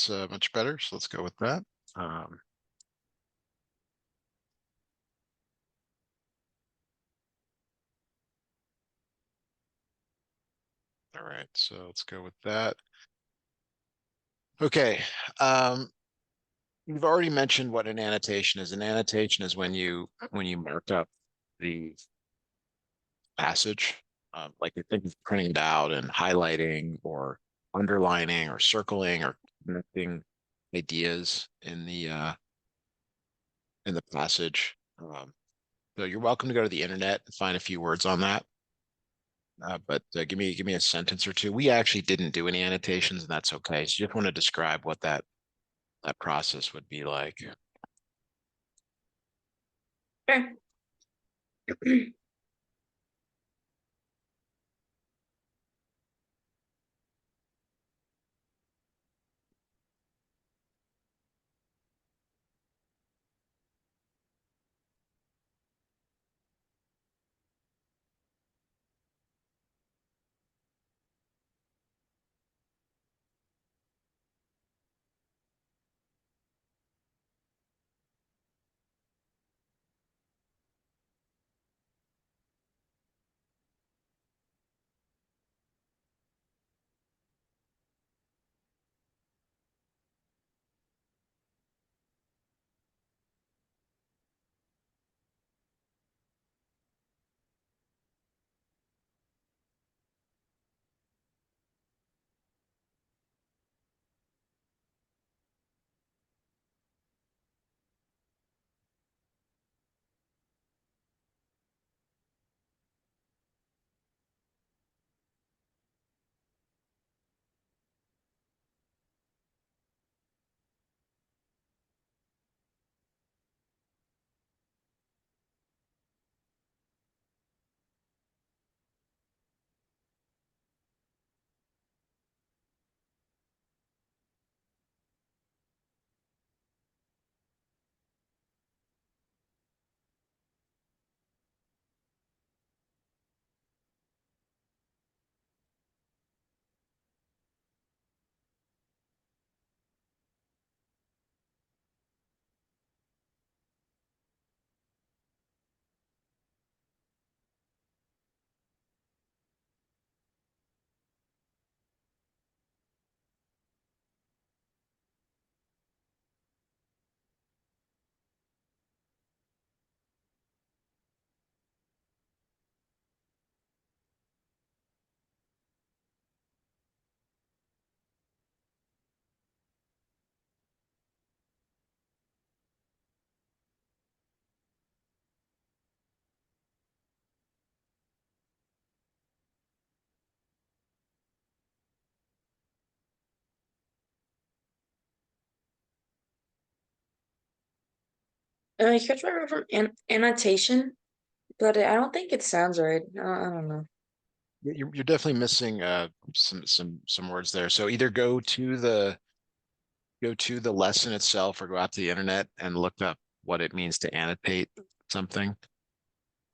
That's much better. So let's go with that. Um, all right, so let's go with that. Okay. Um, you've already mentioned what an annotation is. An annotation is when you mark up the passage, like you think of printing it out and highlighting or underlining or circling or connecting ideas in the passage. So you're welcome to go to the internet and find a few words on that. But give me a sentence or two. We actually didn't do any annotations, and that's okay. So you just want to describe what that process would be like. Sure. You catch my word from annotation, but I don't think it sounds right. I don't know. You're definitely missing some words there. So either go to the lesson itself or go out to the internet and look up what it means to annotate something.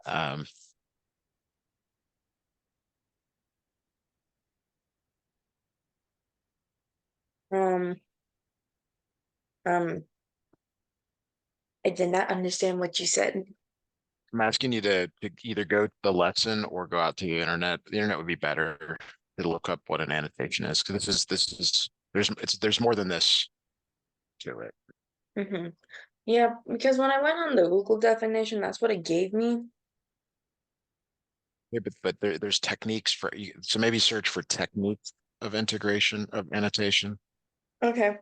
Um, Um, um, I did not understand what you said. I'm asking you to either go to the lesson or go out to the internet. The internet would be better to look up what an annotation is because this is there's more than this to it. Mm-hmm. Yeah, because when I went on the Google definition, that's what it gave me. Yeah, but there's techniques so maybe search for techniques of integration of annotation. Okay.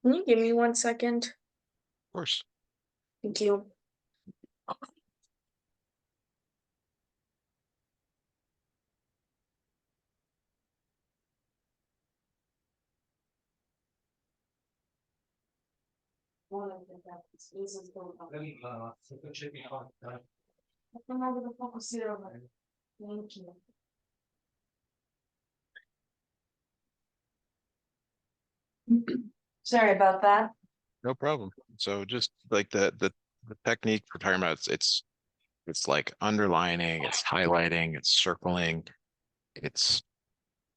Can you give me 1 second? Of course. Thank you. Thank you. Sorry about that. No problem. So just like the technique for talking about it's like underlining, it's highlighting, it's circling, it's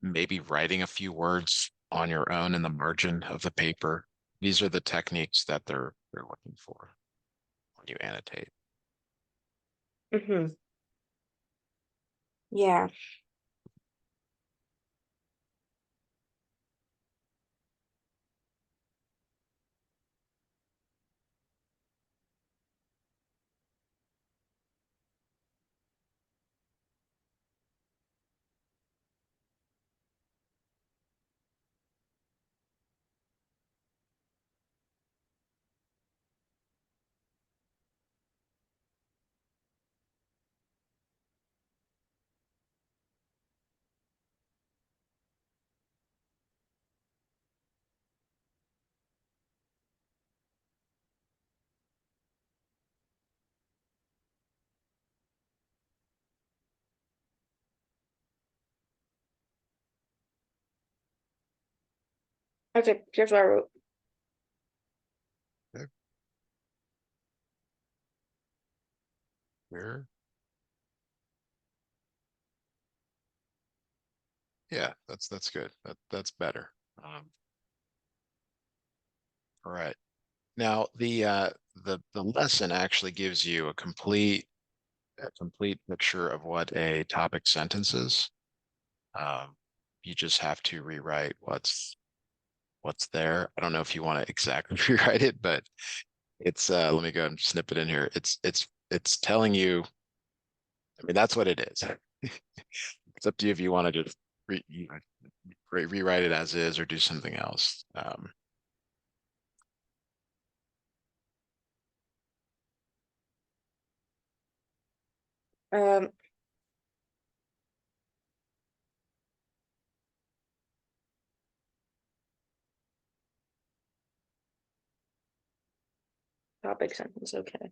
maybe writing a few words on your own in the margin of the paper. These are the techniques that they're looking for when you annotate. Hmm. Yeah. Okay, here's what I wrote. Okay. Where? Yeah, that's good. That's better. All right. Now the lesson actually gives you a complete picture of what a topic sentence is. Um, you just have to rewrite what's there. I don't know if you want to exactly rewrite it, but it's let me go and snip it in here. It's telling you, I mean, that's what it is. It's up to you if you want to just rewrite it as is or do something else. Um, Topic sentence, okay.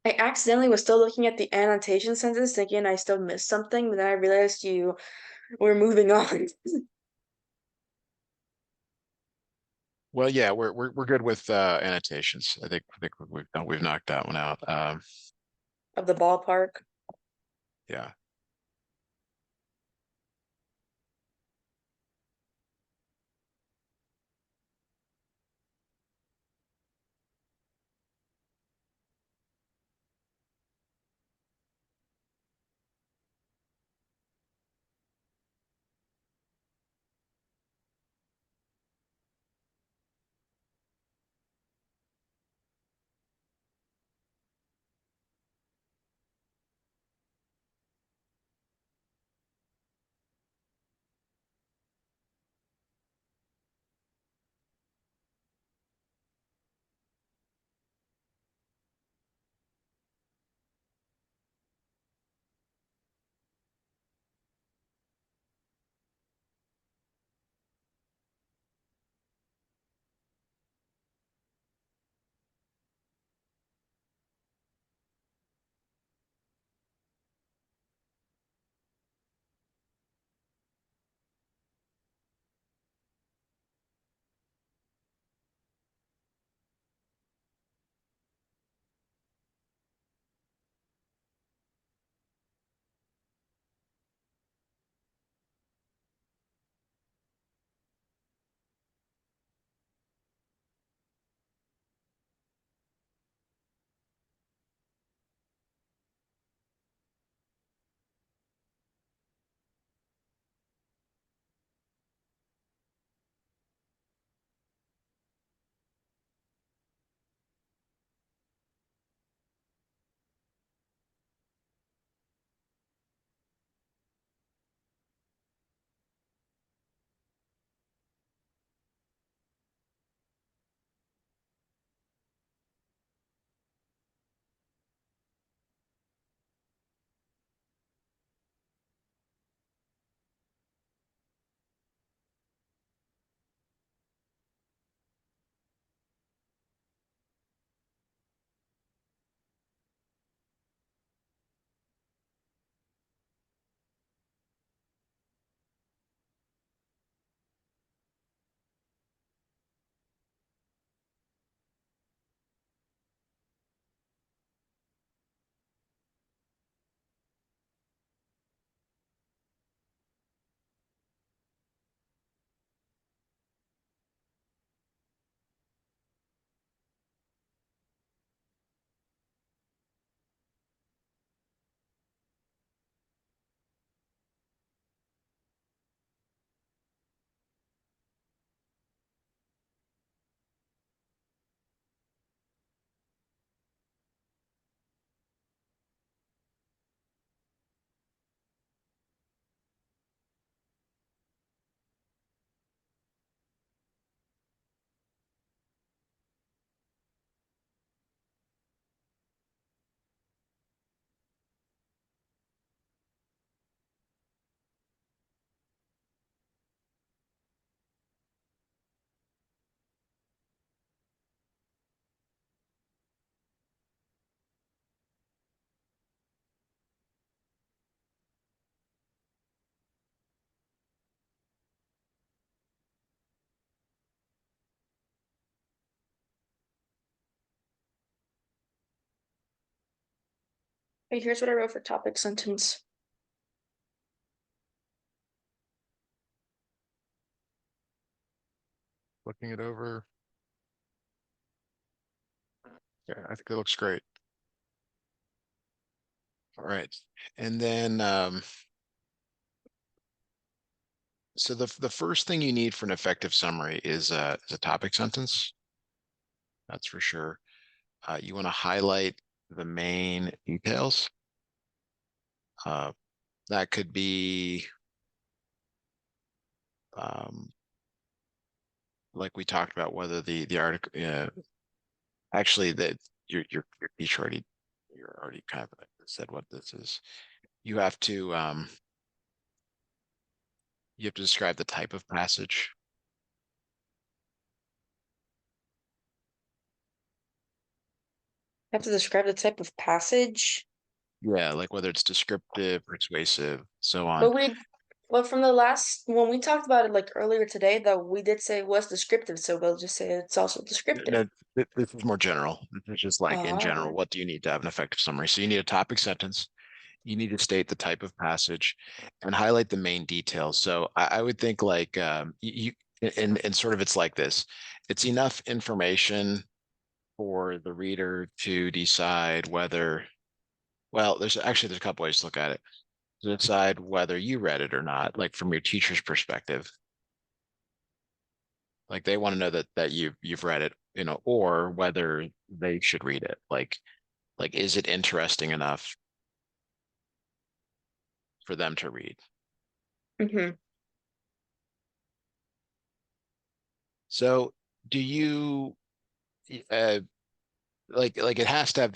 I accidentally was still looking at the annotation sentence, thinking I still missed something, but then I realized you were moving on Well, yeah, we're good with annotations. I think we've knocked that one out. of the ballpark. Yeah. Okay, here's what I wrote for topic sentence. Looking it over. Yeah, I think it looks great. All right. And then so the first thing you need for an effective summary is a topic sentence. That's for sure. You want to highlight the main details. Uh, that could be um, like we talked about whether the article actually that your teacher already you're already kind of said what this is. You have to you have to describe the type of passage. I have to describe the type of passage. Yeah, like whether it's descriptive, persuasive, so on. But well, from the last, when we talked about it like earlier today, though, we did say it was descriptive, so we'll just say it's also descriptive. No, this is more general. This is just like in general, Oh, what do you need to have an effective summary? So you need a topic sentence. You need to state the type of passage and highlight the main details. So I would think like and sort of it's like this. It's enough information for the reader to decide whether, well, there's a couple ways to look at it. To decide whether you read it or not, like from your teacher's perspective. Like they want to know that you've read it, or whether they should read it. Like is it interesting enough for them to read? mm-hmm. So do you uh like it has to have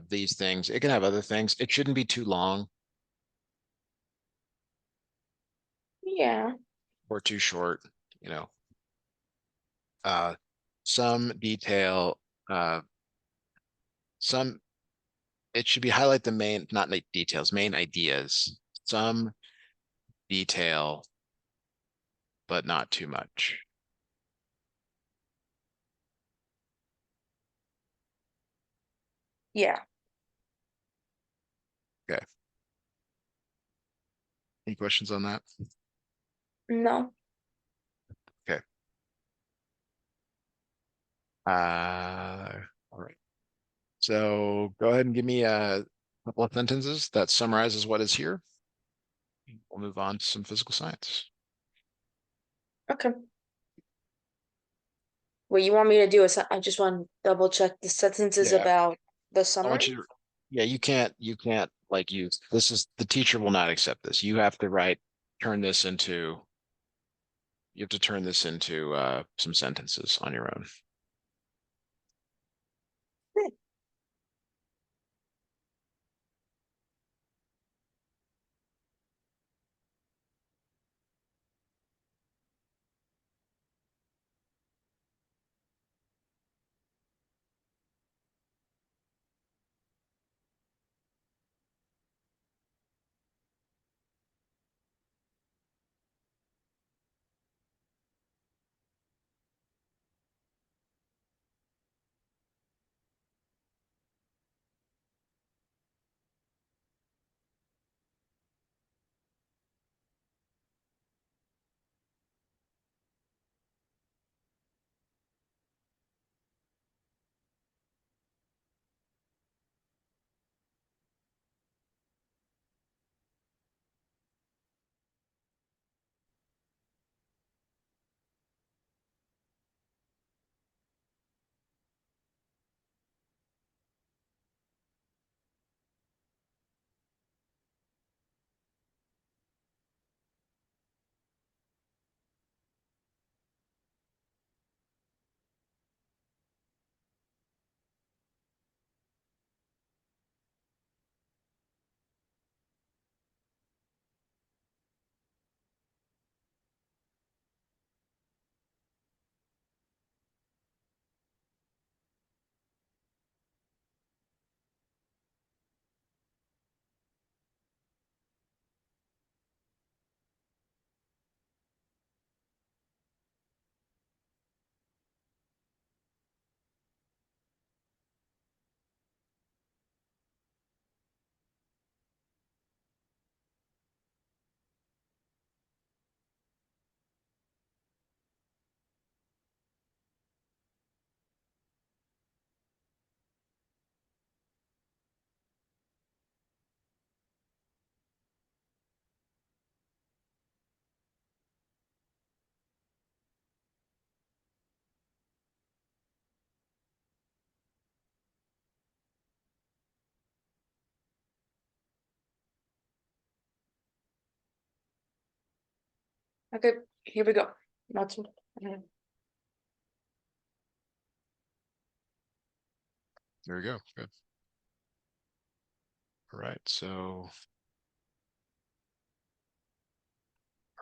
these things. It can have other things. It shouldn't be too long Yeah, or too short, you know. Uh some detail, uh some it should be highlight the main, not like details, main ideas. Some detail, but not too much. yeah. Okay. Any questions on that? No. Okay. All right. So go ahead and give me a couple of sentences that summarizes what is here. We'll move on to some physical science. Okay. What you want me to do is I just want to double check the sentences Yeah, about the I want summary. you to, yeah, you can't like use, this is, the teacher will not accept this. You have to turn this into, you have to turn this into some sentences on your own. Hmm. Okay, here we go. Not too. There we go. Good. All right. So,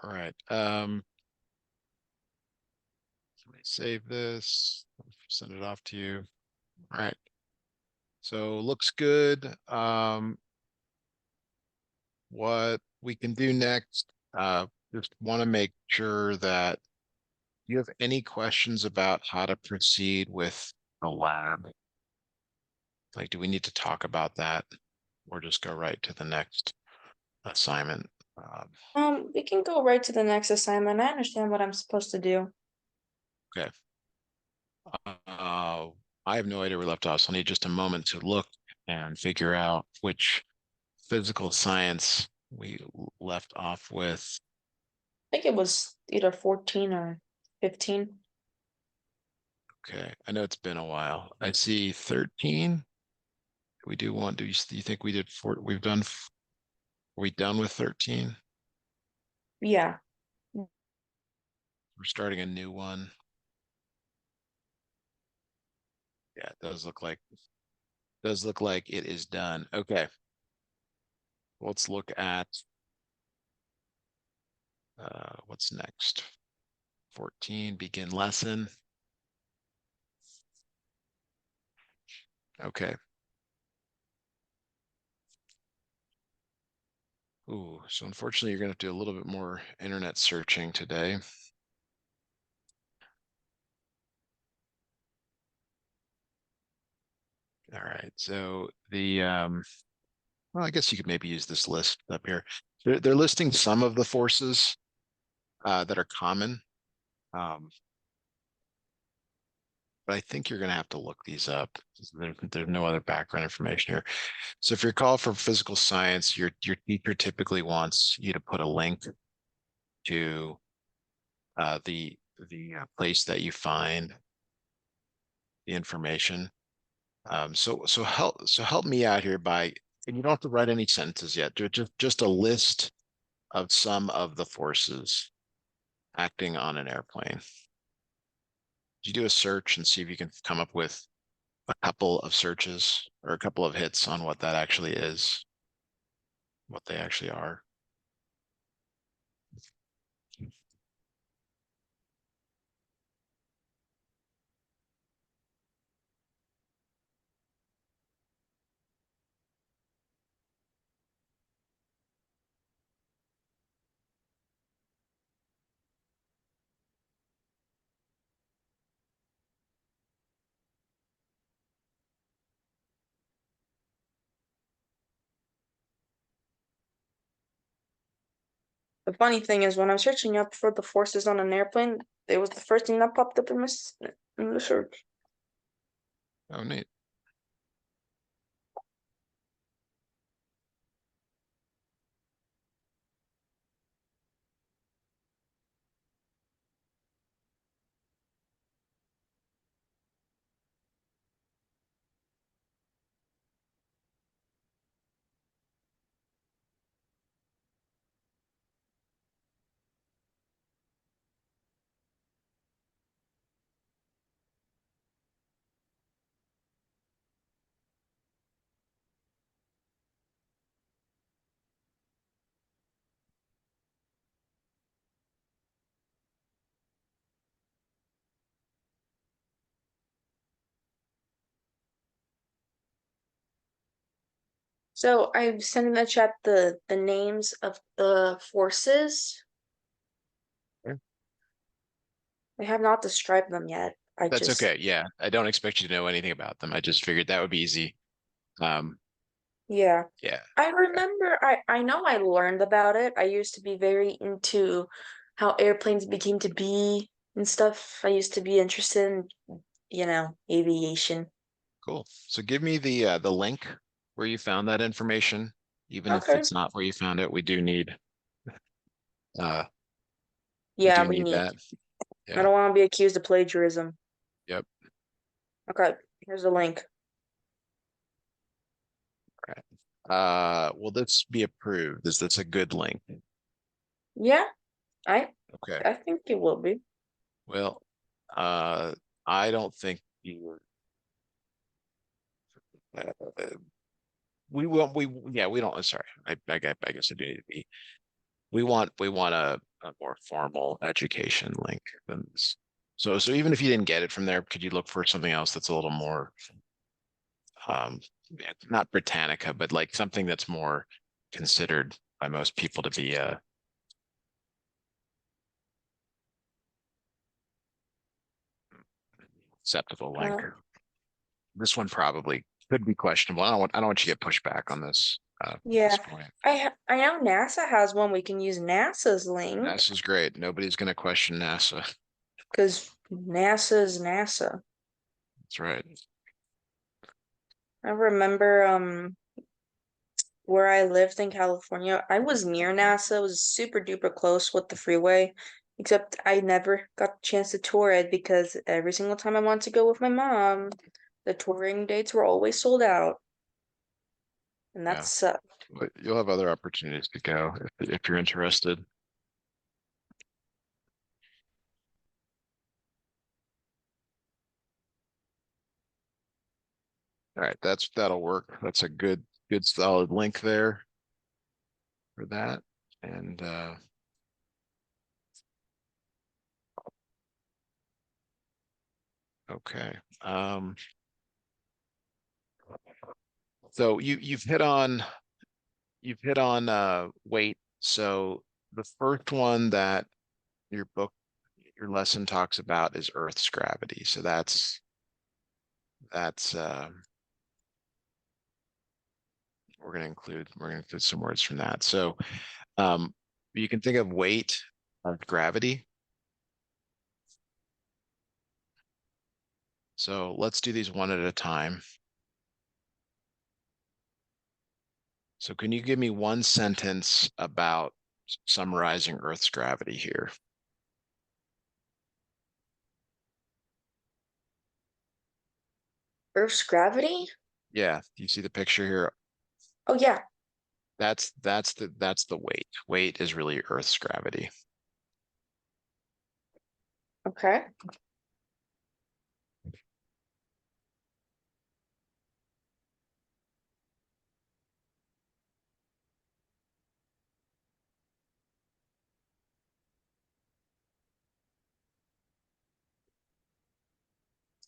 all right. Let me save this. Send it off to you. All right. So looks good. What we can do next, just want to make sure that you have any questions about how to proceed with the lab. Like, do we need to talk about that or just go right to the next assignment? We can go right to the next assignment. I understand what I'm supposed to do. Okay. Uh, I have no idea where we left off, so I need just a moment to look and figure out which physical science we left off with. I think it was either 14 or 15. Okay, I know it's been a while. I see 13. We do want, do you think we did four, we've done, are we done with 13? Yeah. We're starting a new one. Yeah, it does look like it is done. Okay, let's look at what's next. 14, begin lesson. Okay. Ooh, so unfortunately, you're gonna have to do a little bit more internet searching today. All right, so well, I guess you could maybe use this list up here. They're listing some of the forces that are common. Um, but I think you're going to have to look these up. There's no other background information here. So if you're called for physical science, your teacher typically wants you to put a link to the place that you find the information. So help me out here by, and you don't have to write any sentences yet. Just a list of some of the forces acting on an airplane. You do a search and see if you can come up with a couple of searches or a couple of hits on what that actually is, what they actually are. The funny thing is, when I'm searching up for the forces on an airplane, it was the first thing that popped up in in the search. Oh, neat. So I've sent in the chat the names of the forces. Yeah. I have not described them yet. I That's just okay. Yeah, I don't expect you to know anything about them. I just figured that would be easy. Um, Yeah. yeah. I Okay. remember I know I learned about it. I used to be very into how airplanes became to be and stuff. I used to be interested in, aviation. Cool. So give me the link where you found that information, even if Okay. it's not where you found it. Uh we Yeah, do we need need. that. I Yeah. don't want to be accused of plagiarism. Yep. Okay, here's the link. Okay. Will this be approved? Is this a good link? Yeah, I Okay. I think it will be. Well, uh, I don't think you. Uh, we want we yeah we don't. Sorry, I guess I do need to be. We want a more formal education link than this. So even if you didn't get it from there, could you look for something else that's a little more um not Britannica, but like something that's more considered by most people to be a acceptable link. Uh, This one probably could be questionable. I don't want you to get pushed back on this yeah, point. I know NASA has one. We can use NASA's link NASA's great. Nobody's going to question NASA. because NASA's NASA. That's right. I remember where I lived in California, I was near NASA. It was super duper close with the freeway, except I never got the chance to tour it because every single time I wanted to go with my mom, the touring dates were always sold out, and that Yeah. sucked. But you'll have other opportunities to go if you're interested. All right, that'll work. That's a good solid link there for that. And okay. So you've hit on weight. So the first one that your book your lesson talks about is Earth's gravity. So that's we're gonna include some words from that. So you can think of weight of gravity. So let's do these one at a time. So can you give me one sentence about summarizing Earth's gravity here? Earth's gravity? Yeah, you see the picture here? Oh yeah, That's the weight. Weight is really Earth's gravity. okay.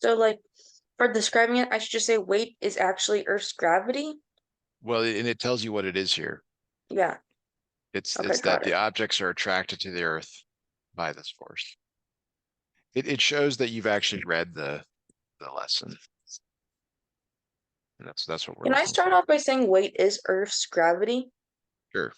So like for describing it, I should just say weight is actually Earth's gravity. Well, and it tells you what it is here. Yeah. Okay, It's that got the it. objects are attracted to the Earth by this force. It shows that you've actually read the lesson, and that's what we're Can I looking start for. off by saying weight is Earth's gravity? Sure.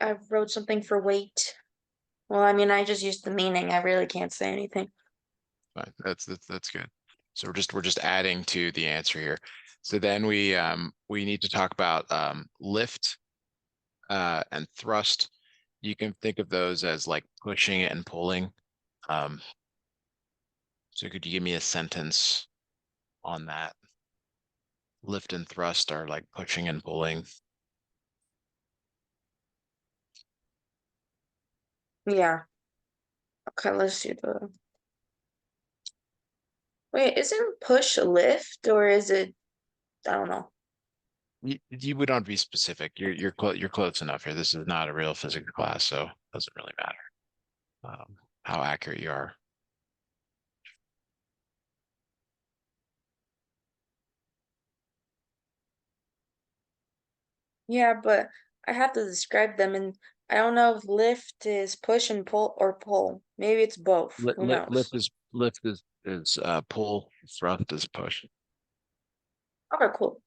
I wrote something for weight. Well, I mean, I just used the meaning. I really can't say anything. Fine. That's good. So we're just adding to the answer here. So then we need to talk about lift and thrust. You can think of those as like pushing and pulling. Um, so could you give me a sentence on that? Lift and thrust are like pushing and pulling. Yeah. Okay, let's do the. Wait, isn't push lift or is it? I don't know. You would not be specific. You're close enough here. This is not a real physics class, so it doesn't really matter how accurate you are. Yeah, but I have to describe them, and I don't know if lift is push and pull or pull. Maybe it's both. Who Lift knows? Lift is pull, thrust is push. Okay, cool.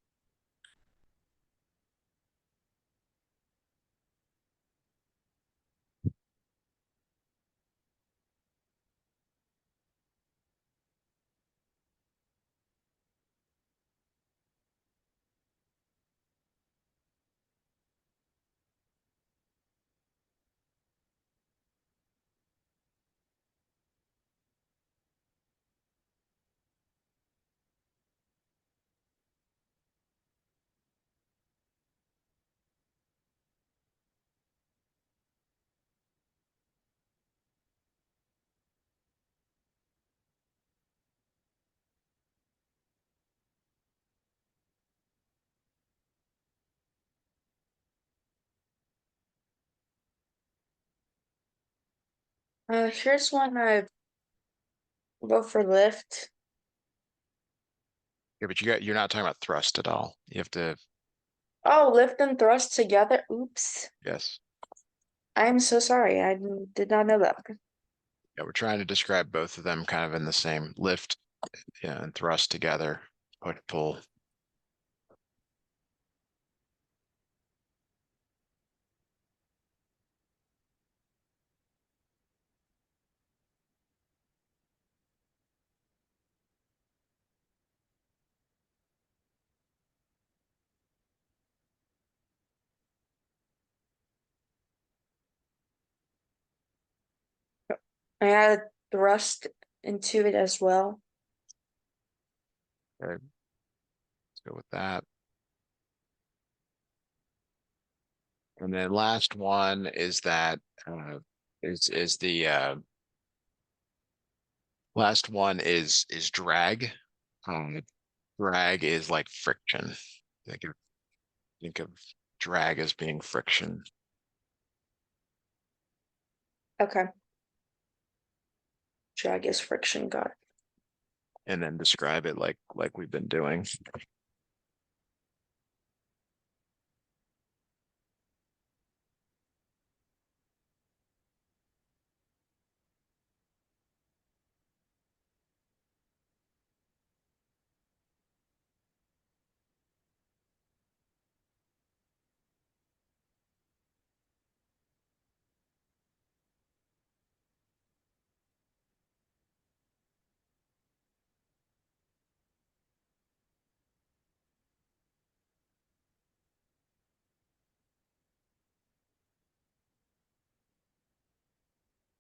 Here's one I wrote for lift. Yeah, but you're not talking about thrust at all. You have to, Oh, lift and thrust together. Oops. yes. I'm so sorry. I did not know that. Yeah, we're trying to describe both of them kind of in the same lift, yeah, and thrust together, push, pull. I added thrust into it as well. Okay, let's go with that. And then last one is that is the last one is drag. Um, Drag is like friction. Think of think of drag as being friction, Okay. Drag is friction. Got it. and then describe it like we've been doing.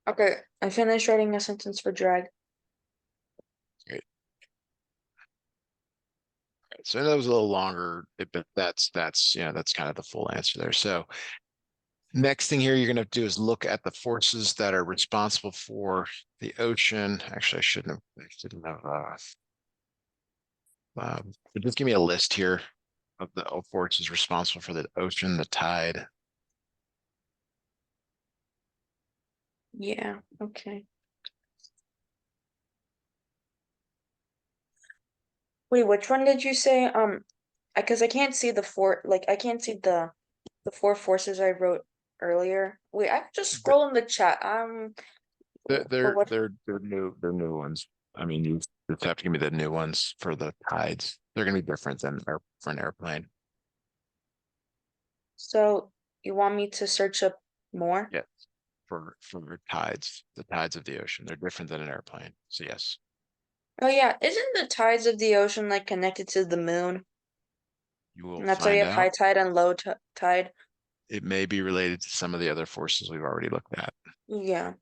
Okay. I finished writing a sentence for drag. Great. So that was a little longer, but that's that's kind of the full answer there. So next thing here you're going to do is look at the forces that are responsible for the ocean. Actually, I shouldn't have but just give me a list here of the forces responsible for the ocean, the tide. Yeah. Okay. Wait, which one did you say? Because I can't see the four. Like I can't see the four forces I wrote earlier. Wait, I can just Th- scroll in the chat. For what? they're new ones. I mean, you just have to give me the new ones for the tides. They're going to be different than for an airplane. So you want me to search up more? Yeah, for tides, the tides of the ocean. They're different than an airplane. So yes, Oh yeah, isn't the tides of the ocean like connected to the moon? you will And that's why you find have high out. tide and low tide. It may be related to some of the other forces we've already looked at. Yeah.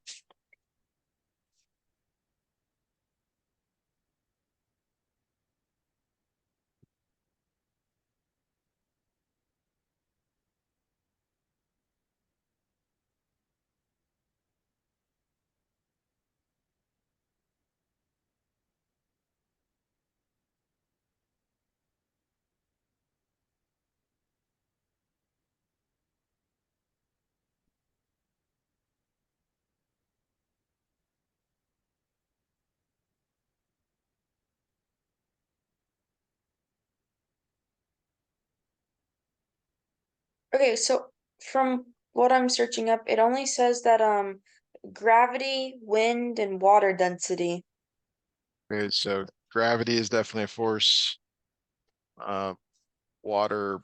Okay, so from what I'm searching up, it only says that gravity, wind, and water density. Okay, so gravity is definitely a force. Uh, water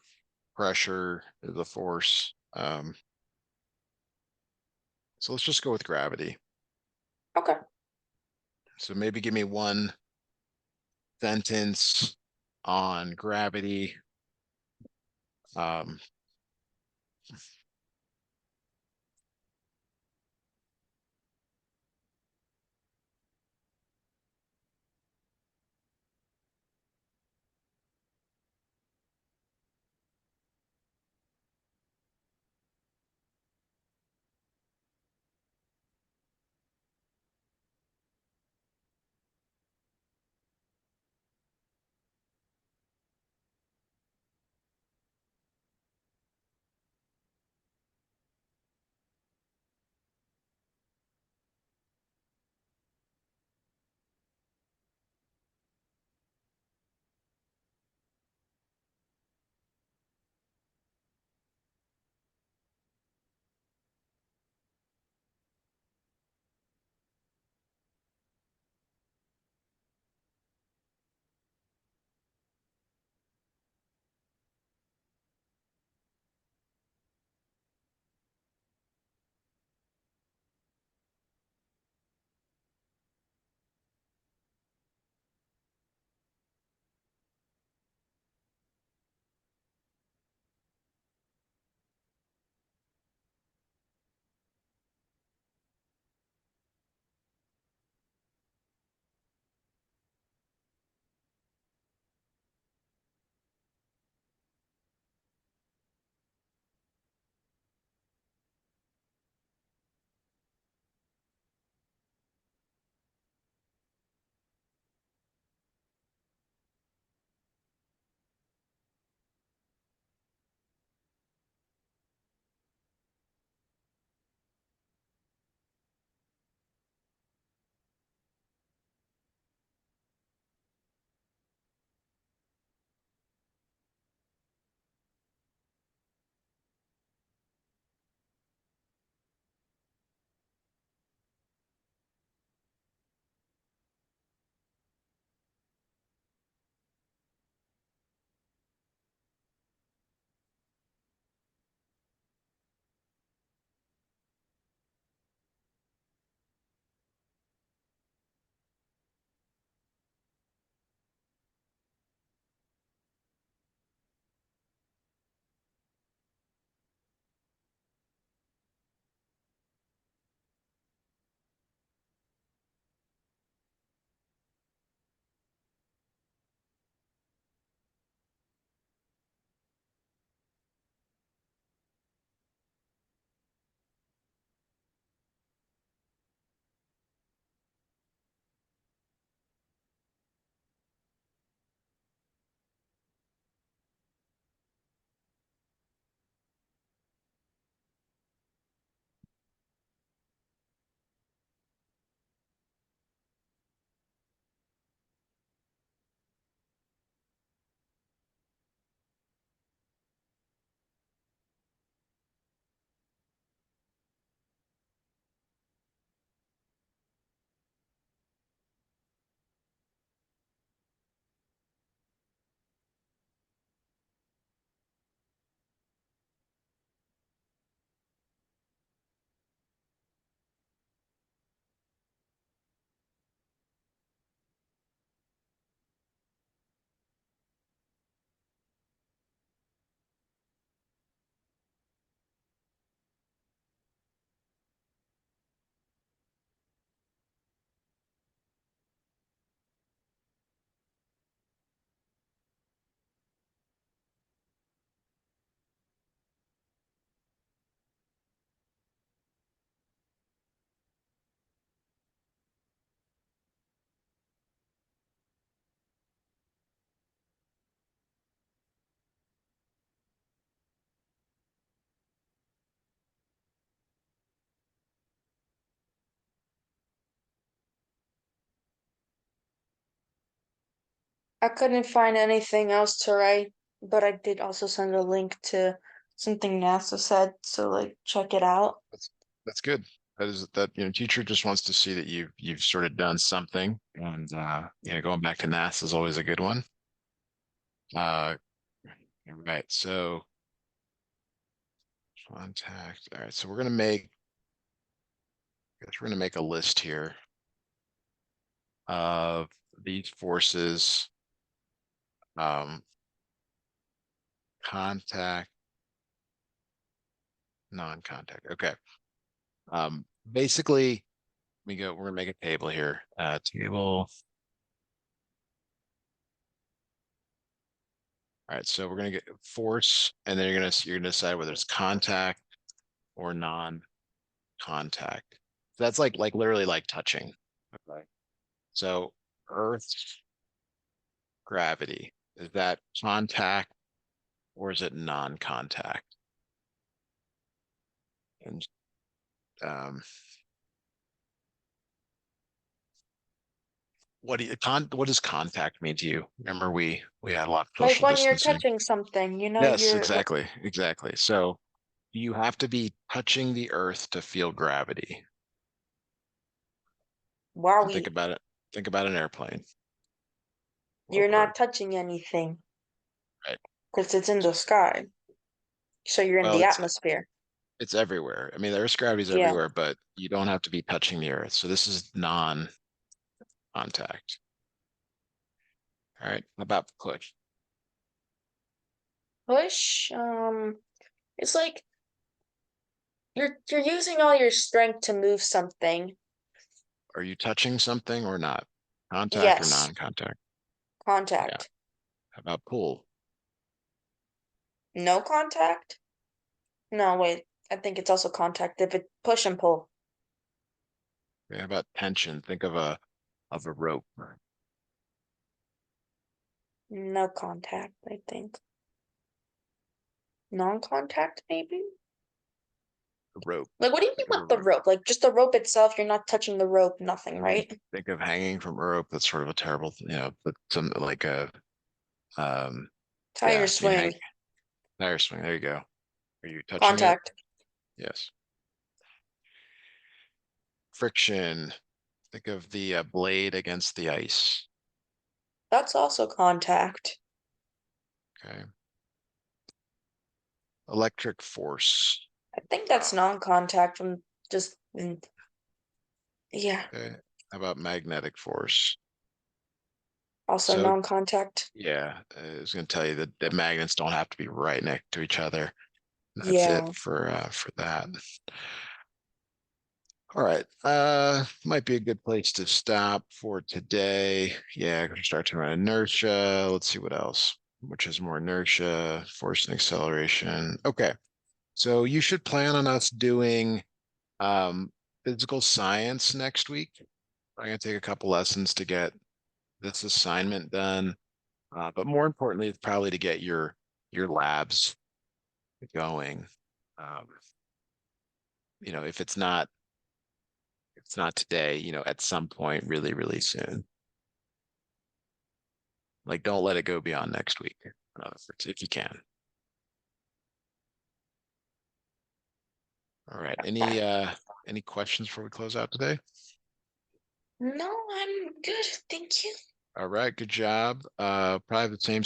pressure is a force. So let's just go with gravity. Okay. So maybe give me one sentence on gravity. Um, I couldn't find anything else to write, but I did also send a link to something NASA said, so like check it out. that's that's good. That is that, teacher just wants to see that you've sort of done something. And going back to NASA is always a good one. Uh, right. So contact. All right. So we're gonna make a list here of these forces, um, contact, non-contact. Okay. Basically, we're gonna make a table here. Table. All right. So we're gonna get force, and then you're gonna decide whether it's contact or non-contact. So that's like literally like touching. Okay. So Earth's gravity, is that contact or is it non-contact? And um, what does contact mean to you? Remember we had a lot of Like social when you're distancing. touching something, Yes, exactly, exactly. So you have to be touching the earth to feel gravity. And think wowie, about it. Think about an airplane or a you're boat, not touching anything right? because it's in the sky. So you're in Well, the it's atmosphere. it's everywhere. I mean, the Earth's gravity is Yeah. everywhere, but you don't have to be touching the earth. So this is non-contact. All right. How about push? Push, it's like you're using all your strength to move something. Are you touching something or not? Contact or Yes, non-contact? Yeah. contact. How about pull? No contact? No, wait. I think it's also contact if it push and pull. Okay, how about tension? Think of a rope. No contact, I think. Non-contact, maybe? A rope. Like, what do you mean Think of a with the rope. rope? Like, just the rope itself, you're not touching the rope, nothing, Think of right? think of hanging from a rope. That's sort of a terrible, but something like a Tire yeah, you hang swing. tire swing. There you go. Are you touching it? Contact. Yes. Friction. Think of the blade against the ice. That's also contact. Okay. Electric force. I think Uh, that's non-contact from just, yeah, okay. How about magnetic force? also So non-contact. yeah, I was going to tell you that the magnets don't have to be right next to each other. That's it Yeah. for that. All right. Might be a good place to stop for today. Yeah, gonna start to run inertia. Let's see what else. Which is more inertia, force and acceleration. Okay. So you should plan on us doing physical science next week. I'm gonna take a couple lessons to get this assignment done. But more importantly, it's probably to get your labs going. Um, if it's not today, at some point really, really soon. Like don't let it go beyond next week, in other words, if you can. All right. Any questions before we close out today? No, I'm good. Thank you. All right, good job. Probably the same